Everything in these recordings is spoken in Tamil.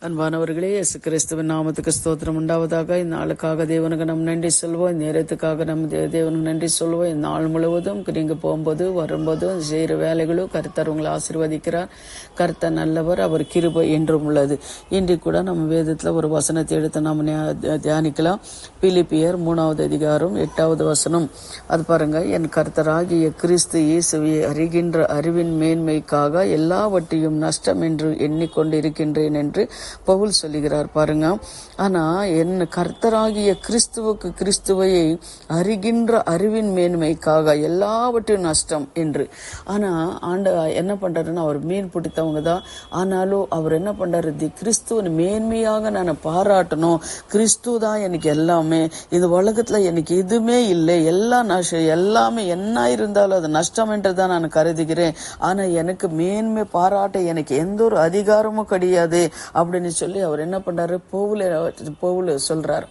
அன்பானவர்களே, இயேசு கிறிஸ்துவின் நாமத்துக்கு ஸ்தோத்திரம் உண்டாவதாக. இந்த நாளுக்காக தேவனுக்கு நம்ம நன்றி சொல்வோம். இந்த நேரத்துக்காக நம்ம தேவனுக்கு நன்றி சொல்வோம். இந்த நாள் முழுவதும் நீங்க போகும்போது வரும்போதும் செய்கிற வேலைகளும் கர்த்தர் உங்களை ஆசீர்வதிக்கிறார். கர்த்தர் நல்லவர், அவர் கிருபை என்றும் உள்ளது. இன்று கூட நம்ம வேதத்தில் ஒரு வசனத்தை எடுத்து நம்ம தியானிக்கலாம். பிலிப்பியர் 3வது அதிகாரம் 8வது வசனம். அது பாருங்க, என் கர்த்தராகிய கிறிஸ்து இயேசுவை அறிகின்ற அறிவின் மேன்மைக்காக எல்லாவற்றையும் நஷ்டம் என்று எண்ணிக்கொண்டு இருக்கின்றேன் என்று பவுல் சொல்லுகிறார். பாருங்க, ஆனா என் கர்த்தராகிய கிறிஸ்துவை அறிகின்ற அறிவின் மேன்மைக்காக எல்லாவற்றையும் நஷ்டம் என்று. ஆனா என்ன பண்றாருன்னா, அவர் மீன் பிடித்தவங்க தான். ஆனாலும் அவர் என்ன பண்றாரு, கிறிஸ்துவின் மேன்மையாக நான் பாராட்டணும். கிறிஸ்து தான் எனக்கு எல்லாமே. இந்த உலகத்துல எனக்கு எதுவுமே இல்லை, எல்லாமே என்ன இருந்தாலும் அது நஷ்டம் என்றுதான் நான் கருதுகிறேன். ஆனா எனக்கு மேன்மை பாராட்ட எனக்கு எந்த ஒரு அதிகாரமும் கிடையாது அப்படின்னு சொல்லி அவர் என்ன பண்றாரு, பவுல் சொல்றார்.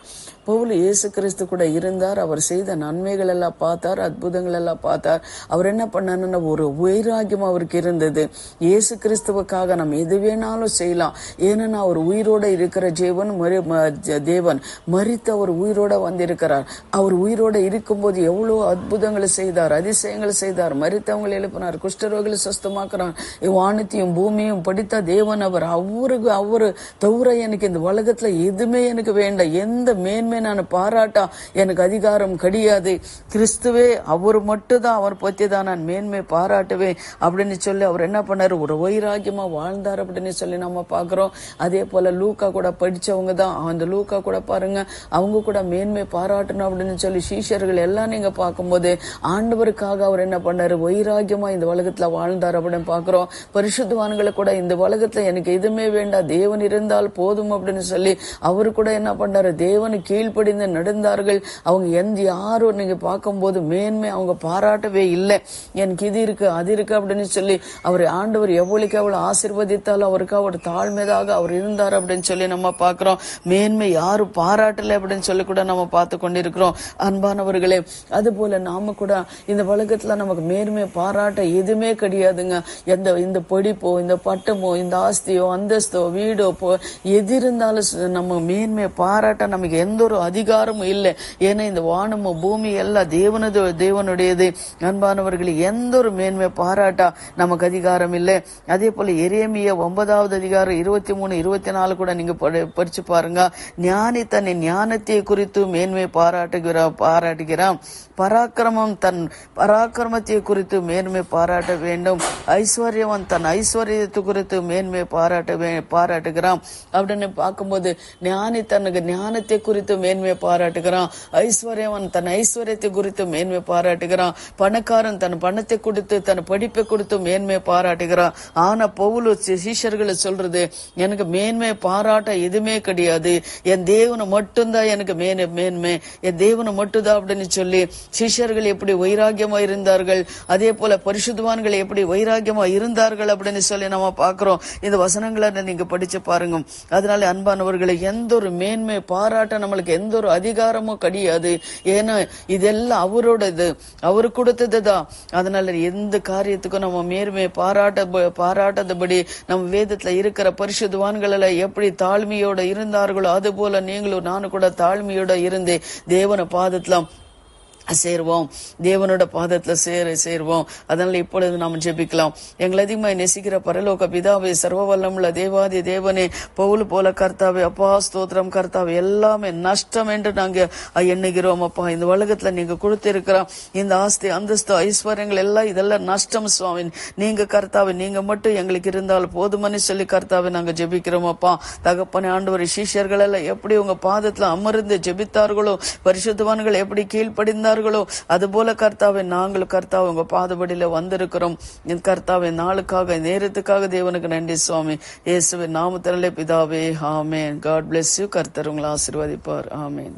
பவுல் இயேசு கிறிஸ்து கூட இருந்தார். அவர் செய்த நன்மைகள் எல்லாம் பார்த்தார், அற்புதங்கள் எல்லாம் பார்த்தார். அவர் என்ன பண்ணாருன்னா, ஒரு வைராகியம் அவருக்கு இருந்தது. இயேசு கிறிஸ்துவுக்காக நம்ம எது வேணாலும் செய்யலாம். ஏன்னா அவர் உயிரோட இருக்கிற தேவன் மரித்து அவர் உயிரோட வந்திருக்கிறார். அவர் உயிரோட இருக்கும்போது எவ்வளவு அற்புதங்களை செய்தார், அதிசயங்களை செய்தார். மரித்தவங்களை எழுப்பினார், குஷ்டரோகிகளை சுஸ்தமாக்குறார். வானத்தையும் பூமியும் படித்த தேவன் அவர். அவரு தவிர எனக்கு இந்த உலகத்துல எதுவுமே எனக்கு வேண்டாம். எந்த மேன்மை நான் பாராட்டா எனக்கு அதிகாரம் கிடையாது. கிறிஸ்துவே அவர் மட்டும்தான், அவர் பத்தி தான் நான் மேன்மை பாராட்டுவேன் அப்படின்னு சொல்லி அவர் என்ன பண்ணாரு, ஒரு வைராகியமா வாழ்ந்தார் அப்படின்னு சொல்லி நம்ம பாக்குறோம். அதே போல லூக்கா கூட படிச்சவங்க தான். அந்த லூக்கா கூட பாருங்க, அவங்க கூட மேன்மை பாராட்டணும் அப்படின்னு சொல்லி சீஷர்கள் எல்லாம் நீங்க பார்க்கும்போது ஆண்டவருக்காக அவர் என்ன பண்ணாரு, வைராகியமா இந்த உலகத்துல வாழ்ந்தார் அப்படின்னு பாக்குறோம். பரிசுத்தவான்களை கூட இந்த உலகத்துல எனக்கு எதுவுமே வேண்டாம், தேவன் இருந்தால் போதும் அப்படின்னு சொல்லி அவரு கூட என்ன பண்ணாரு, தேவனு கீழ்ப்படிந்து நடந்தார்கள். அவங்க யாரும் நீங்க பார்க்கும்போது மேன்மை அவங்க பாராட்டவே இல்லை. எனக்கு இது இருக்கு அது இருக்கு அப்படின்னு சொல்லி அவர் ஆண்டவர் எவ்வளவுக்கு எவ்வளவு ஆசீர்வதித்தாலும் அவருக்கு அவர் தாழ்மையாக அவர் இருந்தார் அப்படின்னு சொல்லி நம்ம பார்க்கிறோம். மேன்மை யாரும் பாராட்டல அப்படின்னு சொல்லி கூட நம்ம பார்த்து கொண்டிருக்கிறோம். அன்பானவர்களே, அது போல நாம கூட இந்த உலகத்துல நமக்கு மேன்மை பாராட்ட எதுவுமே கிடையாதுங்க. இந்த படிப்போ, இந்த பட்டமோ, இந்த ஆஸ்தியோ, அந்தஸ்தோ, வீடோ எது இருந்தாலும் நம்ம மேன்மை பாராட்ட நமக்கு எந்த ஒரு அதிகாரமும் இல்லை. ஏன்னா இந்த வானமும் பூமி எல்லாம் தேவனுடையது. அன்பானவர்கள், எந்த ஒரு மேன்மை பாராட்டா நமக்கு அதிகாரம் இல்லை. அதே போல எரேமியா 9வது அதிகாரம் 23, 24 கூட நீங்க படிச்சு பாருங்க. ஞானி தன் ஞானத்தை குறித்து மேன்மை பாராட்டுகிறான். பராக்கிரமம் தன் பராக்கிரமத்தை குறித்து மேன்மை பாராட்ட வேண்டும். ஐஸ்வர்யவன் தன் ஐஸ்வர்யத்தை குறித்து மேன்மை பாராட்டுகிறான் அப்படின்னு பார்க்கும்போது, ஞானி தனக்கு ஞானத்தை குறித்து மேன்மை பாராட்டுகிறான். ஐஸ்வர்யவன் தன் ஐஸ்வர்யத்தை குறித்து மேன்மை பாராட்டுகிறான். பணக்காரன் தன் பணத்தை கொடுத்து தன் படிப்பை கொடுத்து மேன்மை பாராட்டுகிறான். ஆனா பவுல் சீஷர்களை சொல்றது, எனக்கு மேன்மை பாராட்ட எதுவுமே கிடையாது, என் தேவனை மட்டும்தான் எனக்கு மேன்மை, என் தேவனை மட்டும்தான் அப்படின்னு சொல்லி சீஷர்கள் எப்படி வைராகியமா இருந்தார்கள், அதே போல பரிசுத்தவான்கள் எப்படி வைராகியமா இருந்தார்கள் அப்படின்னு சொல்லி நம்ம பார்க்கிறோம். இந்த வசனங்களை நீங்க படிச்சு பாருங்க. அதனால அன்பானவர்களை, எந்த ஒரு மேன்மை பாராட்ட நம்மளுக்கு எந்த ஒரு அதிகாரமும் கிடையாது. ஏன்னா இதெல்லாம் அவரோடது, அவரு கொடுத்ததுதான். அதனால எந்த காரியத்துக்கும் நம்ம மேன்மை பாராட்டாதபடி நம்ம வேதத்துல இருக்கிற பரிசுத்தவான்கள் எப்படி தாழ்மையோட இருந்தார்களோ அது போல நீங்களும் நானும் கூட தாழ்மையோட இருந்து தேவன பாதத்துல சேர்வோம், தேவனோட பாதத்துல சேர்வோம். அதனால இப்பொழுது நாம் ஜெபிக்கலாம். எங்களை அதிகமாக நேசிக்கிற பரலோக பிதாவே, சர்வ வல்லமுள்ள தேவாதி தேவனே, பவுல் போல கர்த்தாவே, அப்பா ஸ்தோத்திரம் கர்த்தாவே, எல்லாமே நஷ்டம் என்று நாங்க எண்ணுகிறோம். அப்பா, இந்த உலகத்துல நீங்க கொடுத்திருக்கிறோம் இந்த ஆஸ்தி அந்தஸ்து ஐஸ்வர்யங்கள் எல்லாம் இதெல்லாம் நஷ்டம் சுவாமி. நீங்க கர்த்தாவே, நீங்க மட்டும் எங்களுக்கு இருந்தால் போதுமன்னு சொல்லி கர்த்தாவே நாங்க ஜெபிக்கிறோம். அப்பா தகப்பனே, ஆண்டவர் சீஷர்கள் எல்லாம் எப்படி உங்க பாதத்துல அமர்ந்து ஜெபித்தார்களோ, பரிசுத்தவான்கள் எப்படி கீழ்ப்படிந்தார்கள் அதுபோல கர்த்தாவே, நாங்கள் கர்த்தாவே உங்க பாதபடியில வந்திருக்கிறோம். என் கர்த்தாவே, நாளுக்காக நேரத்துக்காக தேவனுக்கு நன்றி சுவாமி. இயேசுவின் நாமத்தினாலே பிதாவே, ஆமென். God bless you. கர்த்தர் உங்களை ஆசீர்வதிப்பார். ஆமென்.